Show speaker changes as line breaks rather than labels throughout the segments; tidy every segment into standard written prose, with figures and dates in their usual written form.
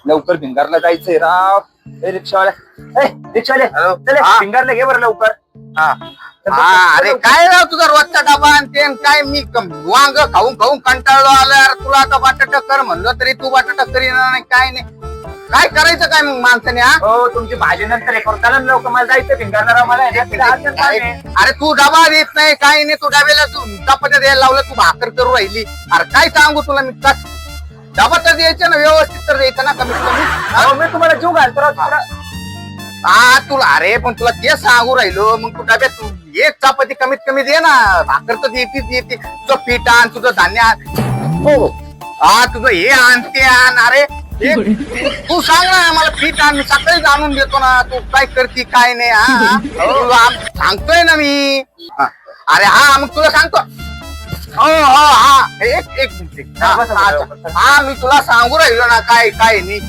लवकर भिंगारला जायचंय राव. रिक्षावाले भिंगारला घे बरं लवकर.
अरे काय राव तुझा रोजचा डबा आणि ते काय मी वांग खाऊन खाऊन कंटाळलो आलो यार. तुला आता बटाटा कर म्हणलं तरी तू बटाटा करीना नाही काय नाही. काय करायचं काय मग माणसाने?
हो तुमची भाजी नंतर एक चला लवकर मला जायचं भिंगारला राव. मला
अरे तू डबा देत नाही काय नाही. तू डब्याला तू चपात्या द्यायला लावलं तू भाकर करू राहिली. अरे काय सांगू तुला मी डबा तर द्यायचं ना व्यवस्थित तर द्यायचं ना कमीत कमी.
मी तुम्हाला जीव घालतो राव.
तुला अरे पण तुला ते सांगू राहिलो मग तू डब्यात एक चपाती कमीत कमी दे ना. भाकर तर येते तुझं पीठ आण तुझं धान्य आण. हो तुझं हे आण ते आण. अरे तू सांग ना मला पीठ आण मी सकाळीच आणून देतो ना. तू काय करते काय नाही तुला सांगतोय ना मी. अरे मग तुला सांगतो. हो एक मिनिट. मी तुला सांगू राहिलो ना काय काय नाही.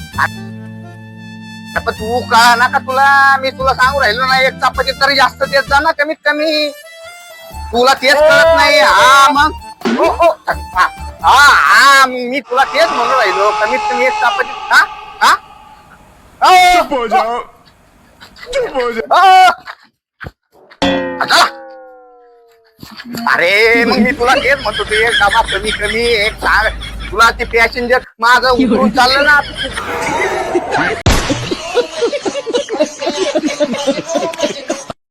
तू कळा ना का तुला. मी तुला सांगू राहिलो ना एक चपाती तरी जास्त देत जा ना कमीत कमी. तुला तेच कळत नाही. मग मी तुला तेच म्हणून राहिलो कमीत कमी एक चपाती. अरे मग मी तुला तेच म्हणतो ते एक डबा कमी कमी एक सांग. तुला ते पॅसेंजर माझं उतरून चाललं ना.